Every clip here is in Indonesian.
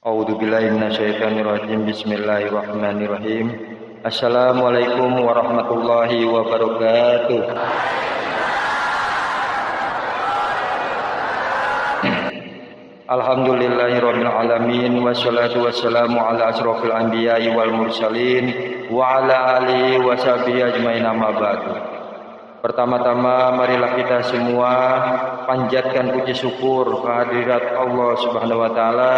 A'udzubillahi minasyaitonirrajim. Bismillahirrahmanirrahim. Assalamualaikum warahmatullahi wabarakatuh. Alhamdulillahirabbil alamin wassalatu wassalamu ala asrofil anbiya'i wal mursalin wa ala alihi washabihi ajmain, amma ba'du. Pertama-tama marilah kita semua panjatkan puji syukur kehadirat Allah Subhanahu wa taala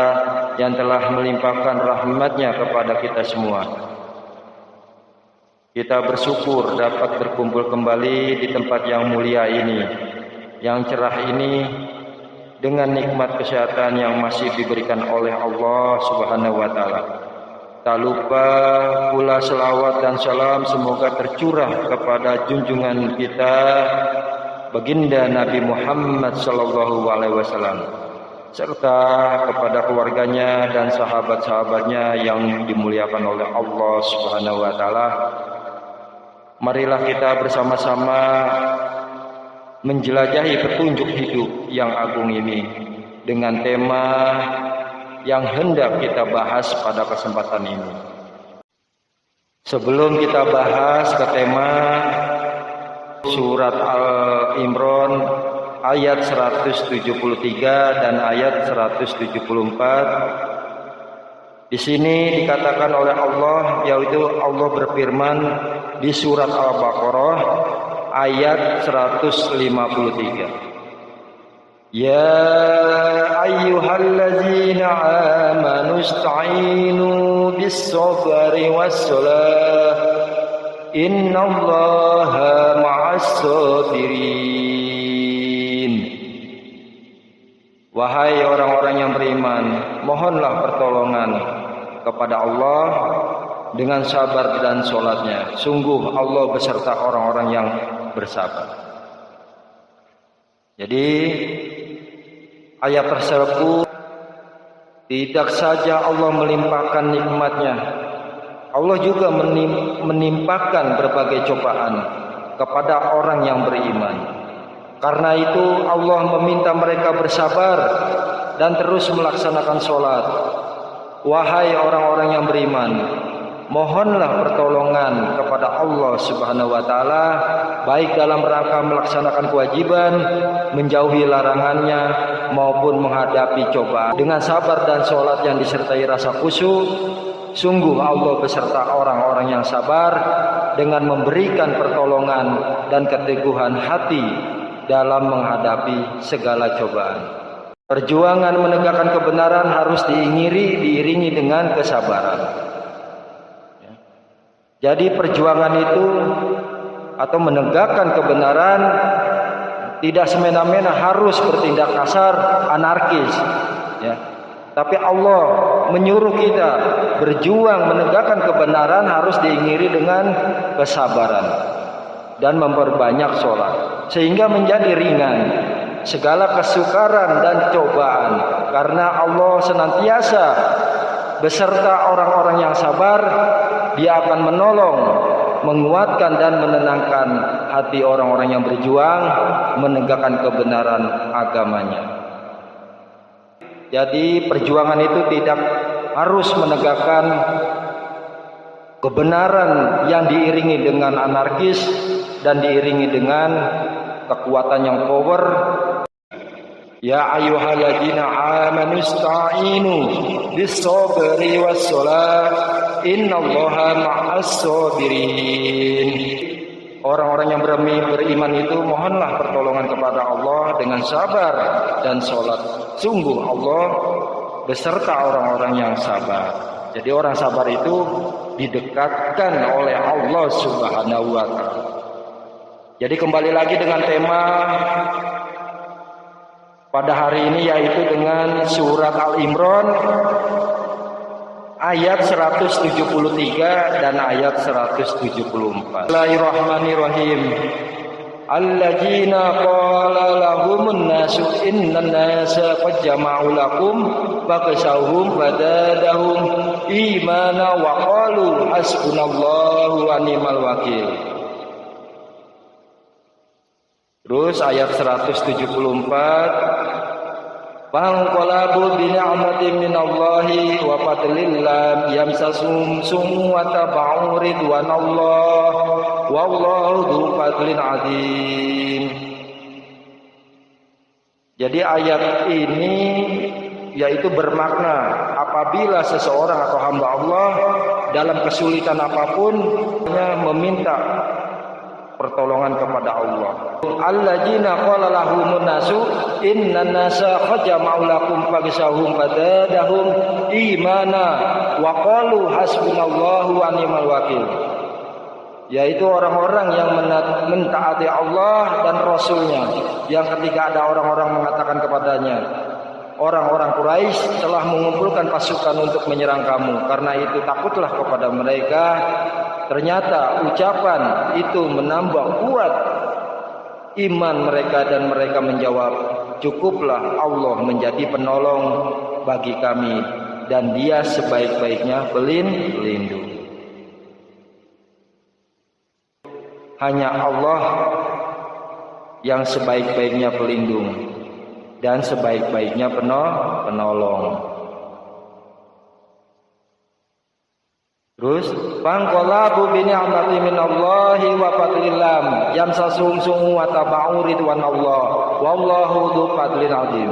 yang telah melimpahkan rahmat-Nya kepada kita semua. Kita bersyukur dapat berkumpul kembali di tempat yang mulia ini, yang cerah ini, dengan nikmat kesehatan yang masih diberikan oleh Allah Subhanahu wa taala. Tak lupa pula selawat dan salam semoga tercurah kepada junjungan kita baginda Nabi Muhammad sallallahu alaihi wasallam serta kepada keluarganya dan sahabat-sahabatnya yang dimuliakan oleh Allah Subhanahu wa taala. Marilah kita bersama-sama menjelajahi petunjuk hidup yang agung ini dengan tema yang hendak kita bahas pada kesempatan ini. Sebelum kita bahas ke tema surat Al-Imran ayat 173 dan ayat 174, di sini dikatakan oleh Allah, yaitu Allah berfirman di surat Al-Baqarah ayat 153. Ya ayyuhalladzina amanu ista'inu bis-sabri was-salah innallaha ma'as-sabirin. Wahai orang-orang yang beriman, mohonlah pertolongan kepada Allah dengan sabar dan sholatnya. Sungguh Allah beserta orang-orang yang bersabar. Jadi ayat tersebut tidak saja Allah melimpahkan nikmat-Nya, Allah juga menimpakan berbagai cobaan kepada orang yang beriman. Karena itu Allah meminta mereka bersabar dan terus melaksanakan sholat. Wahai orang-orang yang beriman, mohonlah pertolongan kepada Allah Subhanahu wa taala, baik dalam rangka melaksanakan kewajiban, menjauhi larangannya, maupun menghadapi cobaan dengan sabar dan sholat yang disertai rasa khusyuk. Sungguh Allah beserta orang-orang yang sabar dengan memberikan pertolongan dan keteguhan hati dalam menghadapi segala cobaan. Perjuangan menegakkan kebenaran harus diiringi dengan kesabaran. Jadi perjuangan itu atau menegakkan kebenaran tidak semena-mena harus bertindak kasar, anarkis, ya. Tapi Allah menyuruh kita berjuang menegakkan kebenaran harus diiringi dengan kesabaran dan memperbanyak sholat sehingga menjadi ringan segala kesukaran dan cobaan, karena Allah senantiasa beserta orang-orang yang sabar. Dia akan menolong, menguatkan dan menenangkan hati orang-orang yang berjuang menegakkan kebenaran agamanya. Jadi perjuangan itu tidak harus menegakkan kebenaran yang diiringi dengan anarkis dan diiringi dengan kekuatan yang power. Ya ayyuhalladzina amanu ista'inu bis-sabri was-salah innallaha ma'as-sabirin. Orang-orang yang beriman itu mohonlah pertolongan kepada Allah dengan sabar dan sholat. Sungguh Allah beserta orang-orang yang sabar. Jadi orang sabar itu didekatkan oleh Allah Subhanahu wa taala. Jadi kembali lagi dengan tema pada hari ini, yaitu dengan surat Al-Imran ayat 173 dan ayat 174. Bismillahirrahmanirrahim. Alladzina qala lahumun nasu innan nasa qad jama'u lakum fakhshawhum fazadahum imana wa qalu hasbunallahu wa ni'mal wakil. Terus ayat 174, Fanqalabu bi ni'matin minallahi wa fadlin lam yamsasum su'un wa tabu'u ridwanallah wallahu dzu fadlin adzim. Jadi ayat ini yaitu bermakna apabila seseorang atau hamba Allah dalam kesulitan apapun meminta pertolongan kepada Allah. Alladzina qala lahumun nasu innan nasa qad jama'u lakum faghshawhum fazadahum imana wa qalu hasbunallahu wa ni'mal wakil. Yaitu orang-orang yang mentaati Allah dan Rasulnya, yang ketika ada orang-orang mengatakan kepadanya, orang-orang Quraisy telah mengumpulkan pasukan untuk menyerang kamu, karena itu takutlah kepada mereka. Ternyata ucapan itu menambah kuat iman mereka dan mereka menjawab, cukuplah Allah menjadi penolong bagi kami dan Dia sebaik-baiknya pelindung. Hanya Allah yang sebaik-baiknya pelindung dan sebaik-baiknya penolong. Terus fanqalabu bi ni'mati minallahi wa fadlin lam yamsasum su'u wa tabu'u ridwanallah wallahu dzu fadlin adzim.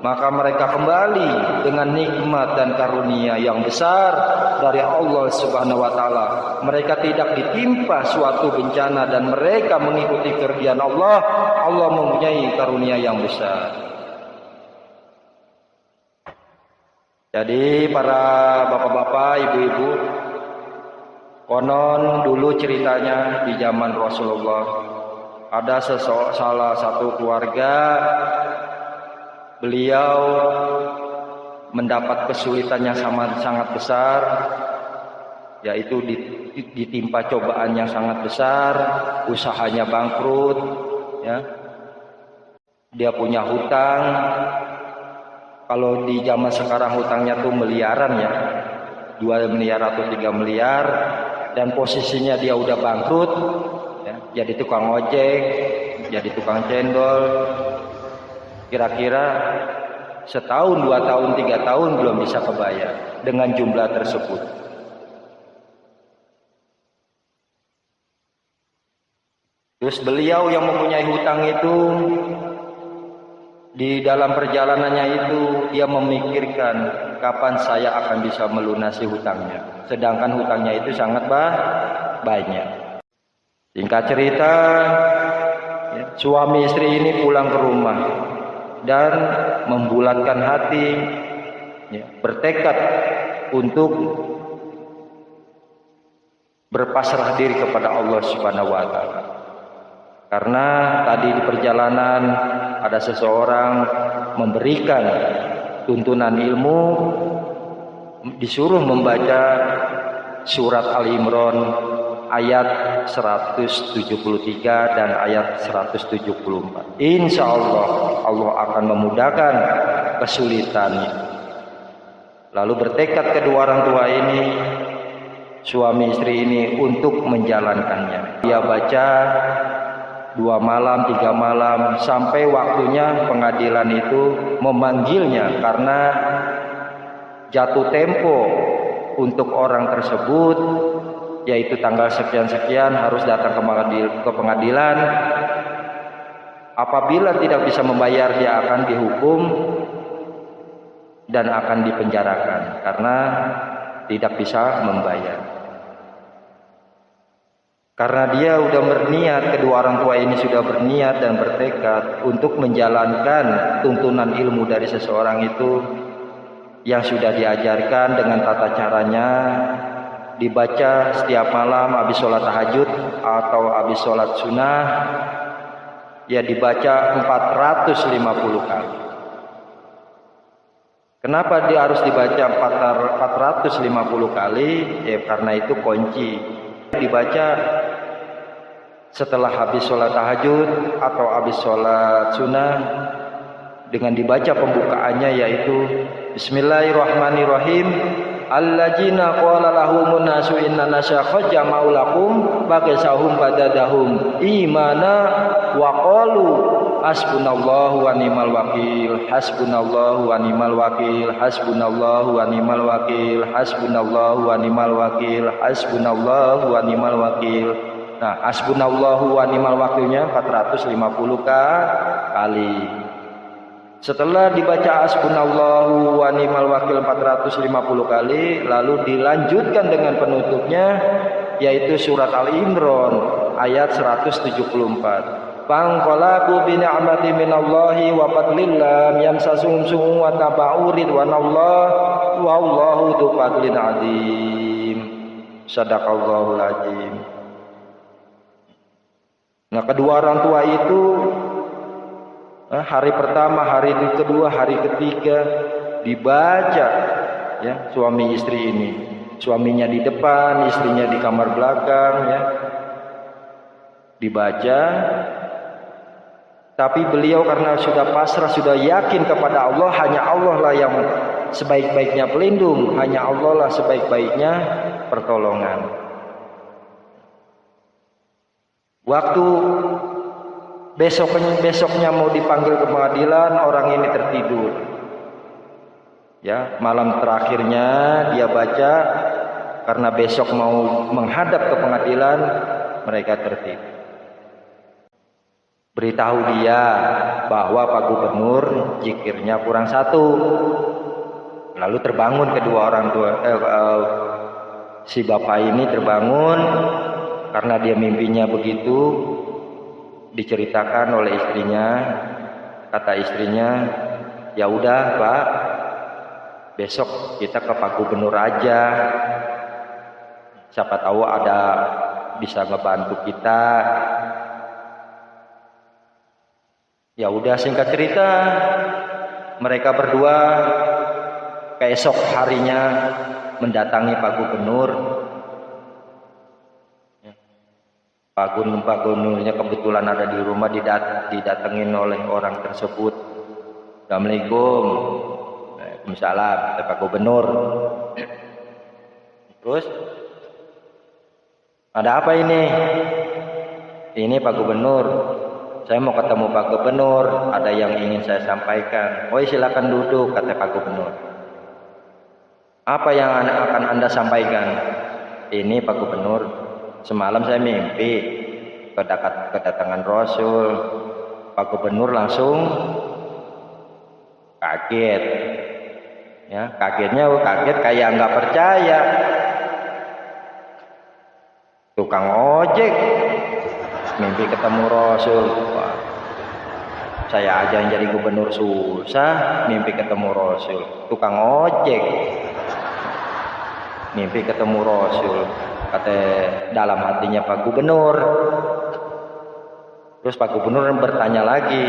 Maka mereka kembali dengan nikmat dan karunia yang besar dari Allah Subhanahu wa taala. Mereka tidak ditimpa suatu bencana dan mereka mengikuti kehendak Allah. Allah mempunyai karunia yang besar. Jadi para bapak-bapak, ibu-ibu, konon dulu ceritanya di zaman Rasulullah ada salah satu keluarga, beliau mendapat kesulitan yang sangat besar, yaitu ditimpa cobaan yang sangat besar, usahanya bangkrut, ya. Dia punya hutang. Kalau di zaman sekarang hutangnya tuh miliaran, ya, 2 miliar atau 3 miliar, dan posisinya dia udah bangkrut, ya, jadi tukang ojek, jadi tukang cendol. Kira-kira setahun, 2 tahun, 3 tahun belum bisa kebayar dengan jumlah tersebut. Terus beliau yang mempunyai hutang itu, di dalam perjalanannya itu dia memikirkan kapan saya akan bisa melunasi hutangnya. Sedangkan hutangnya itu sangat banyak. Singkat cerita, ya, suami istri ini pulang ke rumah dan membulatkan hati, ya, bertekad untuk berpasrah diri kepada Allah Subhanahu wa taala. Karena tadi di perjalanan ada seseorang memberikan tuntunan ilmu, disuruh membaca surat Al-Imran ayat 173 dan ayat 174. Insya Allah Allah akan memudahkan kesulitannya. Lalu bertekad kedua orang tua ini, suami istri ini, untuk menjalankannya. Dia baca 2 malam, 3 malam, sampai waktunya pengadilan itu memanggilnya karena jatuh tempo untuk orang tersebut, yaitu tanggal sekian-sekian harus datang ke pengadilan. Apabila tidak bisa membayar, dia akan dihukum dan akan dipenjarakan karena tidak bisa membayar. Karena dia sudah berniat, kedua orang tua ini sudah berniat dan bertekad untuk menjalankan tuntunan ilmu dari seseorang itu yang sudah diajarkan dengan tata caranya, dibaca setiap malam habis sholat tahajud atau habis sholat sunnah, ya dibaca 450 kali. Kenapa dia harus dibaca 450 kali? Ya karena itu kunci. Dibaca setelah habis sholat tahajud atau habis sholat sunnah, dengan dibaca pembukaannya yaitu Bismillahirrahmanirrahim. Alladzina qala lahumun nasu inna nasya jama'u lakum faghshawhum fazadahum imana wa qalu hasbunallahu wa ni'mal wakil, hasbunallahu wa ni'mal wakil, hasbunallahu wa ni'mal wakil, hasbunallahu wa ni'mal wakil, hasbunallahu wa ni'mal wakil. Nah, hasbunallahu wa ni'mal wakilnya 450 kali. Setelah dibaca hasbunallahu wa ni'mal wakil 450 kali, lalu dilanjutkan dengan penutupnya, yaitu surat Al-Imran ayat 174. Fanqalabu bi ni'mati minallahi wa fadlin lam yamsasum su'un wa taba'u ridwanallahi wallahu dzu fadlin adzim. Shadaqallahul adzim. Nah, kedua orang tua itu hari pertama, hari kedua, hari ketiga dibaca, ya, suami istri ini. Suaminya di depan, istrinya di kamar belakang, ya. Dibaca. Tapi beliau karena sudah pasrah, sudah yakin kepada Allah, hanya Allah lah yang sebaik-baiknya pelindung, hanya Allah lah sebaik-baiknya pertolongan. Waktu besoknya mau dipanggil ke pengadilan, orang ini tertidur. Ya, malam terakhirnya dia baca, karena besok mau menghadap ke pengadilan, mereka tertidur. Beritahu dia bahwa Pak Gubernur zikirnya kurang 1. Lalu terbangun kedua orang tua, si bapak ini terbangun karena dia mimpinya begitu. Diceritakan oleh istrinya, kata istrinya, ya udah Pak, besok kita ke Pak Gubernur aja, siapa tahu ada bisa ngebantu kita. Ya udah, singkat cerita, mereka berdua keesok harinya mendatangi Pak Gubernur. Pak Gubernurnya kebetulan ada di rumah, didatengin oleh orang tersebut. Assalamualaikum. Waalaikumsalam, kata Pak Gubernur. Terus, ada apa ini? Ini Pak Gubernur, saya mau ketemu Pak Gubernur, ada yang ingin saya sampaikan. Oh, silakan duduk, kata Pak Gubernur. Apa yang akan Anda sampaikan? Ini Pak Gubernur, semalam saya mimpi kedatangan Rasul. Pak Gubernur langsung kaget. Ya, kaget kayak nggak percaya. Tukang ojek mimpi ketemu Rasul. Wah, saya aja yang jadi gubernur susah, mimpi ketemu Rasul. Tukang ojek mimpi ketemu Rasul. Kata dalam hatinya Pak Gubernur. Terus Pak Gubernur bertanya lagi,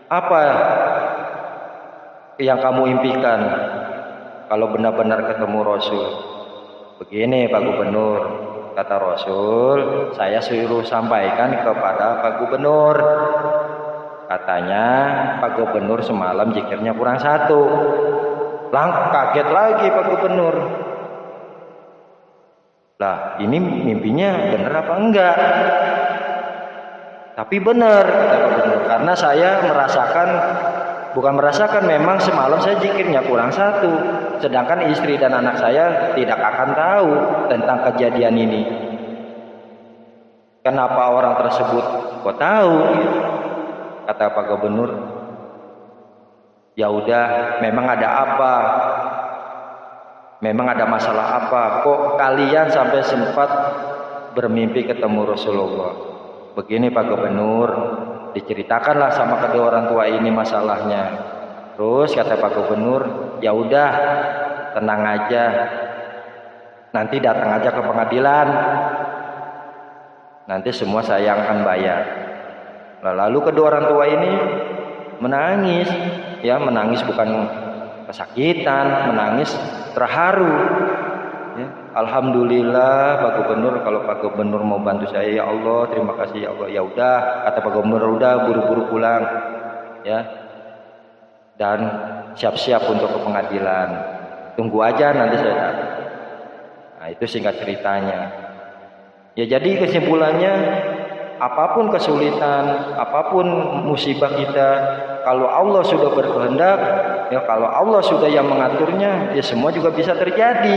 apa yang kamu impikan kalau benar-benar ketemu Rasul? Begini Pak Gubernur, kata Rasul, saya suruh sampaikan kepada Pak Gubernur. Katanya Pak Gubernur semalam zikirnya kurang 1. Kaget lagi Pak Gubernur. Lah, ini mimpinya benar apa enggak? Tapi benar, kata Pak Gubernur, karena saya merasakan memang semalam saya zikirnya kurang 1, sedangkan istri dan anak saya tidak akan tahu tentang kejadian ini. Kenapa orang tersebut kok tahu? Kata Pak Gubernur, ya udah, memang ada apa? Memang ada masalah apa? Kok kalian sampai sempat bermimpi ketemu Rasulullah? Begini Pak Gubernur, diceritakanlah sama kedua orang tua ini masalahnya. Terus kata Pak Gubernur, ya udah, tenang aja, nanti datang aja ke pengadilan, nanti semua saya yang akan bayar. Lalu kedua orang tua ini menangis, ya, menangis bukan kesakitan, menangis terharu. Ya, alhamdulillah Pak Gubernur, kalau Pak Gubernur mau bantu saya, ya Allah, terima kasih ya Allah. Ya udah, kata Pak Gubernur, udah buru-buru pulang, ya, dan siap-siap untuk ke pengadilan. Tunggu aja nanti saya datang. Nah, itu singkat ceritanya. Ya, jadi kesimpulannya apapun kesulitan, apapun musibah kita, kalau Allah sudah berkehendak, ya kalau Allah sudah yang mengaturnya, ya semua juga bisa terjadi.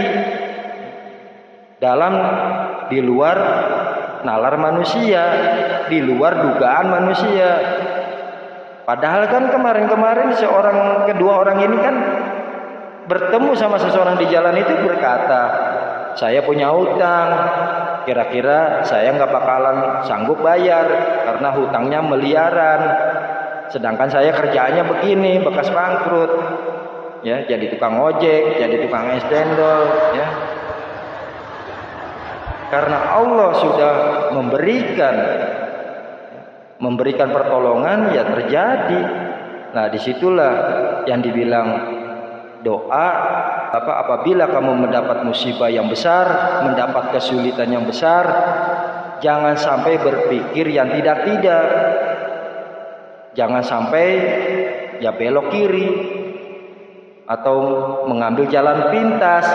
Di luar nalar manusia, di luar dugaan manusia. Padahal kan kemarin-kemarin kedua orang ini kan bertemu sama seseorang di jalan itu berkata, saya punya utang, kira-kira saya nggak bakalan sanggup bayar karena hutangnya miliaran. Sedangkan saya kerjaannya begini, bekas bangkrut, ya jadi tukang ojek, jadi tukang es cendol, ya. Karena Allah sudah memberikan pertolongan, ya terjadi. Nah, disitulah yang dibilang doa, apabila kamu mendapat musibah yang besar, mendapat kesulitan yang besar, jangan sampai berpikir yang tidak-tidak. Jangan sampai ya belok kiri atau mengambil jalan pintas.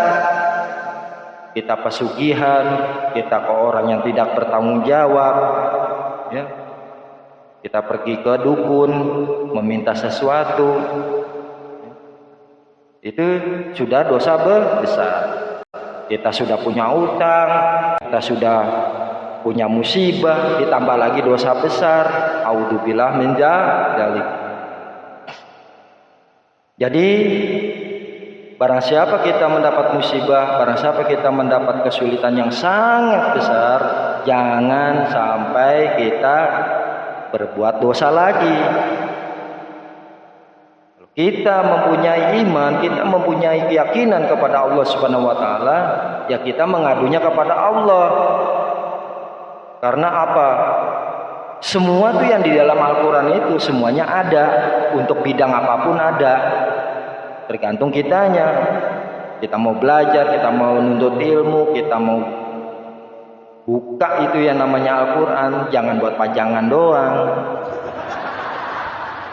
Kita pesugihan, kita ke orang yang tidak bertanggung jawab, ya. Kita pergi ke dukun meminta sesuatu, itu sudah dosa besar. Kita sudah punya utang, kita sudah punya musibah, ditambah lagi dosa besar. A'udzubillah min dzalik. Jadi barang siapa kita mendapat musibah, barang siapa kita mendapat kesulitan yang sangat besar, jangan sampai kita berbuat dosa lagi. Kita mempunyai iman, kita mempunyai keyakinan kepada Allah Subhanahu wa taala, ya kita mengadunya kepada Allah. Karena apa? Semua tuh yang di dalam Al-Qur'an itu semuanya ada, untuk bidang apapun ada. Tergantung kitanya. Kita mau belajar, kita mau nuntut ilmu, kita mau buka itu yang namanya Al-Quran, jangan buat pajangan doang.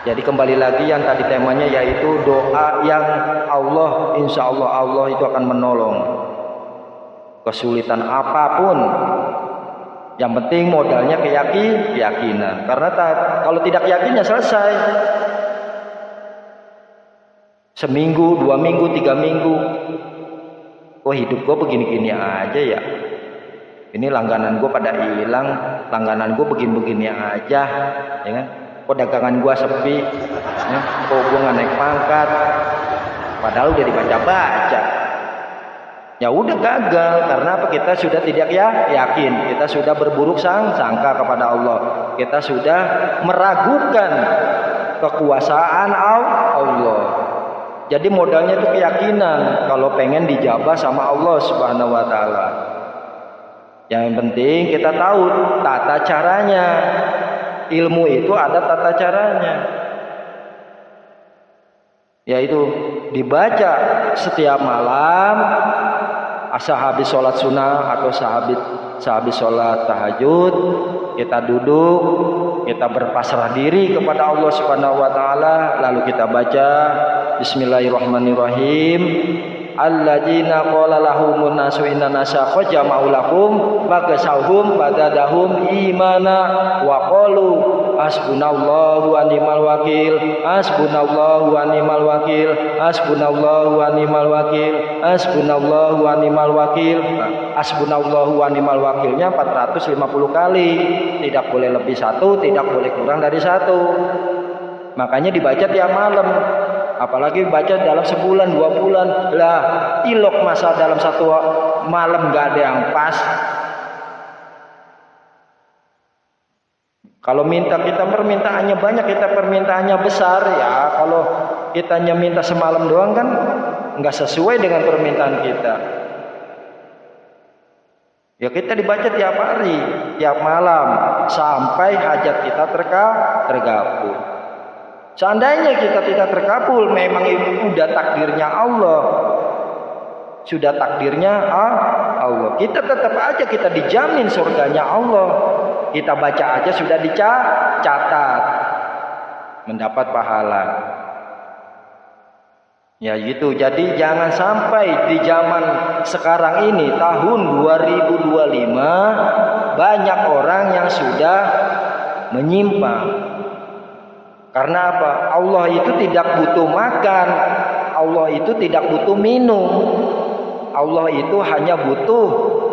Jadi kembali lagi yang tadi temanya, yaitu doa yang Allah, insya Allah Allah itu akan menolong. Kesulitan apapun, yang penting modalnya keyakinan. Karena kalau tidak yakin ya selesai. Seminggu, 2 minggu, 3 minggu, oh hidup gue begini-gini aja ya. Ini langganan gue pada hilang, langganan gue begini-begini aja, ya kan? Kok dagangan gue sepi, ya? Kok gue nggak naik pangkat, padahal udah dibaca-baca. Ya udah gagal, karena apa? Kita sudah tidak yakin, kita sudah berburuk sangka kepada Allah, kita sudah meragukan kekuasaan Allah. Jadi modalnya itu keyakinan kalau pengen dijabah sama Allah Subhanahu wa taala. Yang penting kita tahu tata caranya. Ilmu itu ada tata caranya. Yaitu dibaca setiap malam, habis sholat sunnah atau habis sholat tahajud, kita duduk, kita berpasrah diri kepada Allah Subhanahu wa taala, lalu kita baca Bismillahirrahmanirrahim. Alladzina qala lahumun nasu inna nasa jama'u lakum faghshawhum fadadahum imana wa qalu hasbunallahu wa ni'mal wakil, hasbunallahu wa ni'mal wakil, hasbunallahu wa ni'mal wakil, hasbunallahu wa ni'mal wakil. Hasbunallahu wa ni'mal wakilnya 450 kali, tidak boleh lebih 1, tidak boleh kurang dari 1. Makanya dibaca tiap malam. Apalagi baca dalam sebulan, 2 bulan, lah ilok masa dalam 1 malam gak ada yang pas. Kalau kita permintaannya banyak, kita permintaannya besar, ya kalau kitanya minta semalam doang kan nggak sesuai dengan permintaan kita. Ya kita dibaca tiap hari, tiap malam, sampai hajat kita terkabul. Seandainya kita tidak terkabul, memang itu sudah takdirnya Allah. Sudah takdirnya Allah. Kita tetap aja kita dijamin surganya Allah. Kita baca aja sudah dicatat, mendapat pahala. Ya gitu. Jadi jangan sampai di zaman sekarang ini tahun 2025 banyak orang yang sudah menyimpang. Karena apa? Allah itu tidak butuh makan, Allah itu tidak butuh minum. Allah itu hanya butuh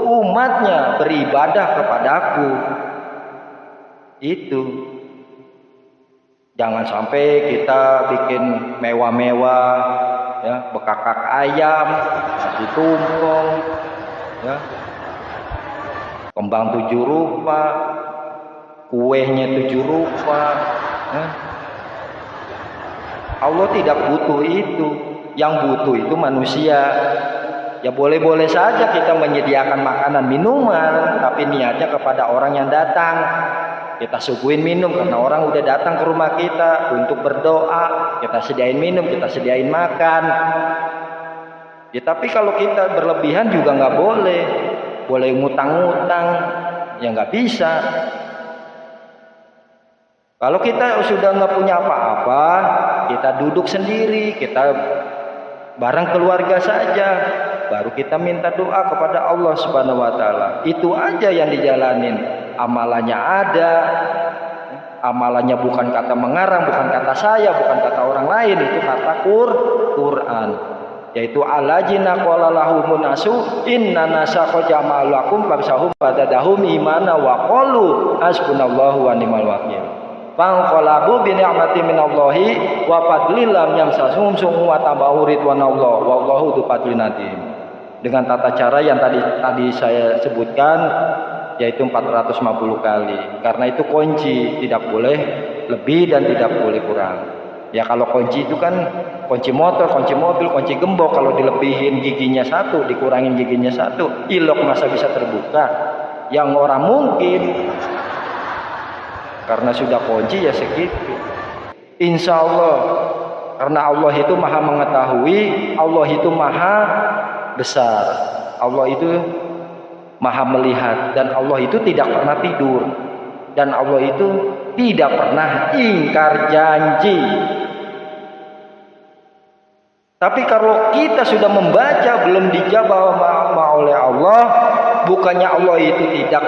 umatnya beribadah kepadaku. Itu. Jangan sampai kita bikin mewah-mewah, ya, bekakak ayam, nasi tumpeng, ya, kembang 7 rupa, kuenya 7 rupa. Ya. Allah tidak butuh itu. Yang butuh itu manusia. Ya boleh-boleh saja kita menyediakan makanan minuman, tapi niatnya kepada orang yang datang. Kita suguhin minum karena orang udah datang ke rumah kita untuk berdoa. Kita sediain minum, kita sediain makan. Ya tapi kalau kita berlebihan juga nggak boleh. Boleh ngutang-ngutang, ya nggak bisa. Kalau kita sudah nggak punya apa-apa, kita duduk sendiri, kita bareng keluarga saja, baru kita minta doa kepada Allah Subhanahu wa taala. Itu aja yang dijalanin. Amalannya ada, amalannya bukan kata mengarang, bukan kata saya, bukan kata orang lain, itu kata Quran. Yaitu alladzina qala lahumun nasu inna nasaqo jama'alakum famsahum badadahum imana wa qalu hasbunallahu wa ni'mal wakil. Fanqalabu bi ni'mati minallahi wa fadlin lam yamsasum su'un wa tabahu ridwanallah wallahu dzu fadlin adim. Dengan tata cara yang tadi saya sebutkan, yaitu 450 kali. Karena itu kunci, tidak boleh lebih dan tidak boleh kurang. Ya kalau kunci itu kan kunci motor, kunci mobil, kunci gembok, kalau dilebihin giginya 1, dikurangin giginya 1, ilok masa bisa terbuka? Yang orang mungkin. Karena sudah kunci ya segitu. Insya Allah, karena Allah itu maha mengetahui, Allah itu maha besar, Allah itu maha melihat, dan Allah itu tidak pernah tidur, dan Allah itu tidak pernah ingkar janji. Tapi kalau kita sudah membaca belum dijawab oleh Allah, bukannya Allah itu tidak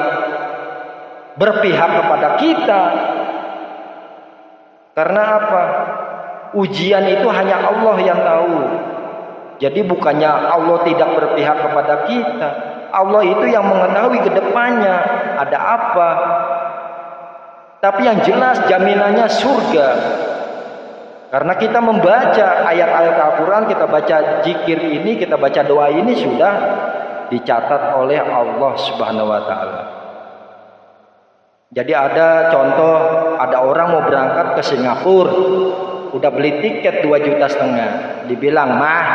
berpihak kepada kita. Karena apa? Ujian itu hanya Allah yang tahu. Jadi bukannya Allah tidak berpihak kepada kita, Allah itu yang mengetahui ke depannya ada apa. Tapi yang jelas jaminannya surga. Karena kita membaca ayat-ayat Al-Quran, kita baca zikir ini, kita baca doa ini sudah dicatat oleh Allah Subhanahu wa taala. Jadi ada contoh, ada orang mau berangkat ke Singapura, udah beli tiket 2,5 juta, dibilang mah,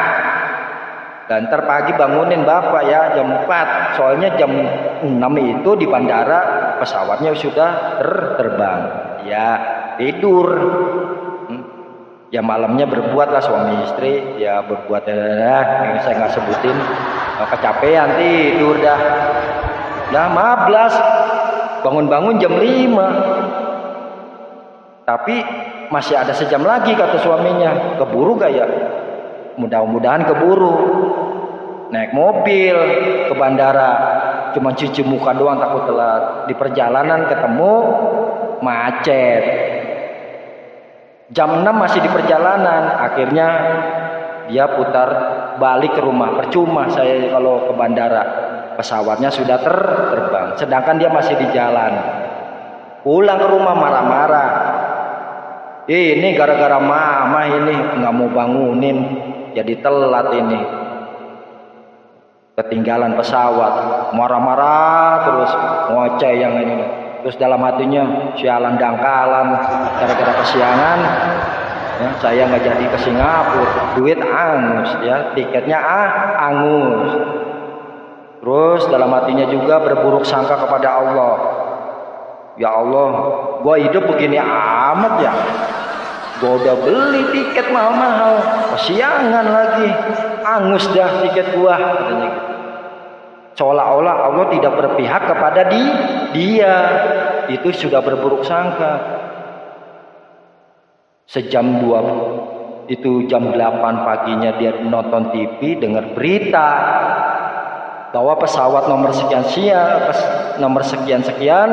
dan ntar pagi bangunin bapak ya jam 4, soalnya jam 6 itu di bandara pesawatnya sudah terbang. Ya tidur. Ya malamnya berbuatlah suami istri, ya berbuat yang saya nggak sebutin, kecapean tidur dah. Dah mablas, bangun-bangun jam 5. Tapi masih ada sejam lagi kata suaminya. Keburu gak ya? Mudah-mudahan keburu. Naik mobil ke bandara, cuma cuci muka doang takut telat. Di perjalanan ketemu macet. Jam 6 masih di perjalanan, akhirnya dia putar balik ke rumah. Percuma saya kalau ke bandara, pesawatnya sudah terbang, sedangkan dia masih di jalan. Pulang ke rumah marah-marah. Ini gara-gara mama ini nggak mau bangunin, jadi telat ini. Ketinggalan pesawat, marah-marah terus, ngoceh yang ini. Terus dalam hatinya, sialan dangkalan, gara-gara kesiangan, ya, saya nggak jadi ke Singapura, duit angus, ya, tiketnya angus. Terus dalam hatinya juga berburuk sangka kepada Allah. Ya Allah, gua hidup begini amat ya. Gua udah beli tiket mahal-mahal, kesiangan lagi, angus dah tiket gua, katanya gitu. Seolah-olah Allah tidak berpihak kepada dia. Itu sudah berburuk sangka. Sejam 2 itu jam 8 paginya dia nonton TV, dengar berita bahwa pesawat nomor sekian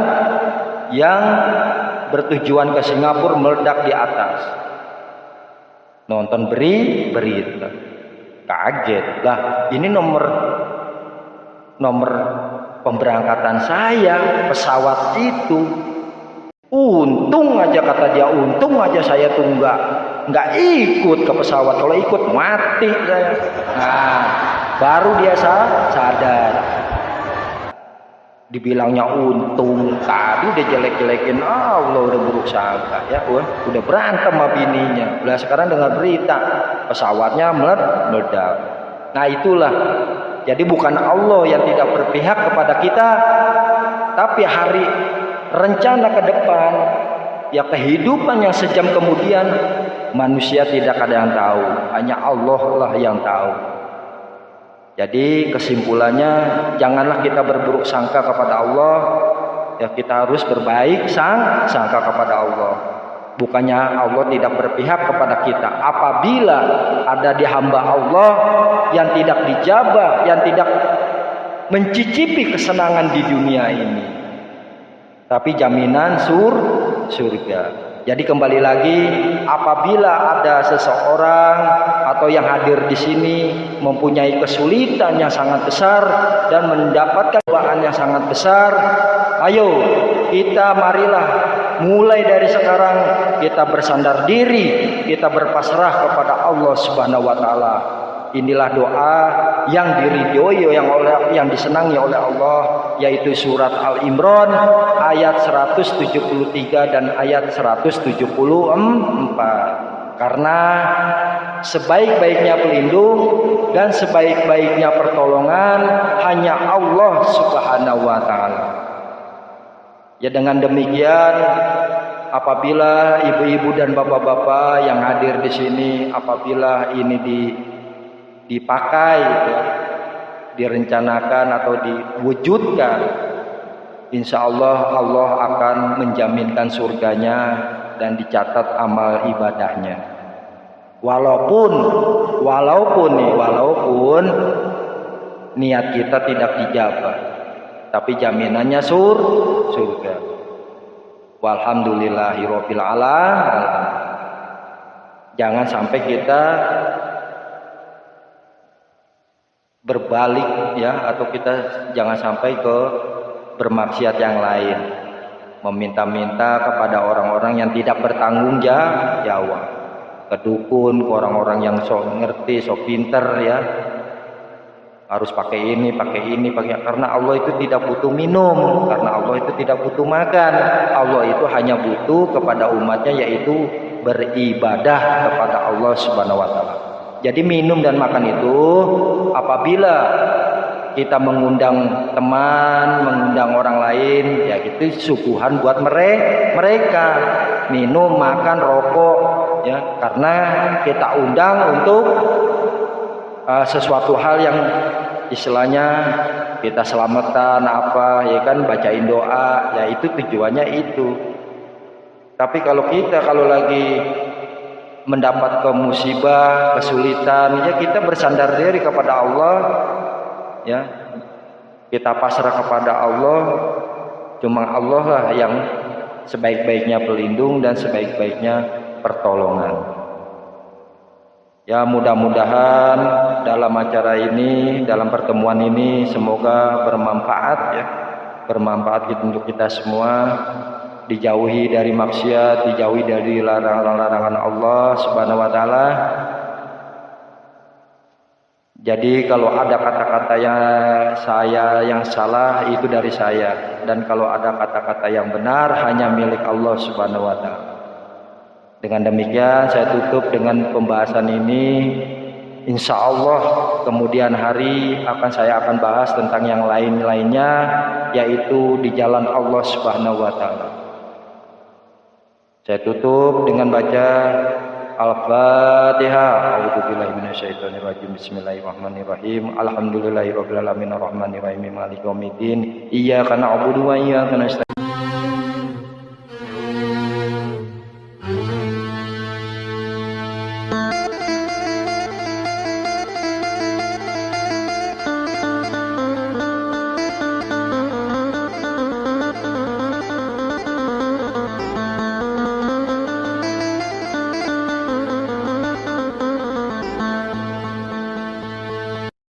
yang bertujuan ke Singapura meledak di atas. Nonton berita, kaget lah, ini nomor pemberangkatan saya, pesawat itu. Untung aja, kata dia, untung aja saya tuh nggak ikut ke pesawat. Kalau ikut mati saya. Nah, baru dia sadar. Dibilangnya untung, tadi udah jelek-jelekin Allah, udah buruk sangka ya, udah berantem sama bininya. Lah sekarang dengar berita pesawatnya meledak. Nah itulah, jadi bukan Allah yang tidak berpihak kepada kita, tapi hari rencana ke depan, ya kehidupan yang sejam kemudian, manusia tidak ada yang tahu, hanya Allah lah yang tahu. Jadi kesimpulannya, janganlah kita berburuk sangka kepada Allah, ya kita harus berbaik sangka kepada Allah. Bukannya Allah tidak berpihak kepada kita. Apabila ada di hamba Allah yang tidak dijabah, yang tidak mencicipi kesenangan di dunia ini, tapi jaminan surga. Jadi kembali lagi, apabila ada seseorang atau yang hadir di sini mempunyai kesulitan yang sangat besar dan mendapatkan cobaan yang sangat besar, ayo kita marilah mulai dari sekarang kita bersandar diri, kita berpasrah kepada Allah Subhanahu wa taala. Inilah doa yang diridhoi, yang disenangi oleh Allah, yaitu surat Al-Imran ayat 173 dan ayat 174. Karena sebaik-baiknya pelindung dan sebaik-baiknya pertolongan hanya Allah Subhanahu wa taala. Ya, dengan demikian, apabila ibu-ibu dan bapak-bapak yang hadir di sini, apabila ini dipakai, direncanakan atau diwujudkan, insya Allah Allah akan menjaminkan surganya dan dicatat amal ibadahnya. Walaupun niat kita tidak dijabah, tapi jaminannya surga. Walhamdulillahirabbil alamin. Jangan sampai kita berbalik ya, atau kita jangan sampai ke bermaksiat yang lain, meminta-minta kepada orang-orang yang tidak bertanggung jawab, ke dukun, ke orang-orang yang sok ngerti, sok pinter ya, harus pakai ini, karena Allah itu tidak butuh minum, karena Allah itu tidak butuh makan. Allah itu hanya butuh kepada umatnya, yaitu beribadah kepada Allah Subhanahu wa taala. Jadi minum dan makan itu apabila kita mengundang teman, mengundang orang lain, ya itu suguhan buat mereka. Minum, makan, rokok ya, karena kita undang untuk sesuatu hal yang istilahnya kita selamatan apa ya kan, bacain doa, ya itu tujuannya itu. Tapi kalau lagi mendapat musibah, kesulitan, ya kita bersandar diri kepada Allah, ya kita pasrah kepada Allah. Cuma Allah lah yang sebaik-baiknya pelindung dan sebaik-baiknya pertolongan. Ya mudah-mudahan dalam acara ini, dalam pertemuan ini semoga bermanfaat ya, bermanfaat untuk kita semua. Dijauhi dari maksiat, dijauhi dari larangan-larangan Allah Subhanahu wa taala. Jadi kalau ada kata-kata yang salah itu dari saya, dan kalau ada kata-kata yang benar hanya milik Allah Subhanahu wa taala. Dengan demikian saya tutup dengan pembahasan ini. Insya Allah kemudian hari saya akan bahas tentang yang lainnya, yaitu di jalan Allah Subhanahu wa taala. Saya tutup dengan baca Al-Fatihah. A'udzubillahi minasyaitonirrajim. Bismillahirrahmanirrahim. Alhamdulillahirabbil alamin arrahmanirrahim maliki yaumiddin. Iyyaka na'budu wa iyyaka nasta'in.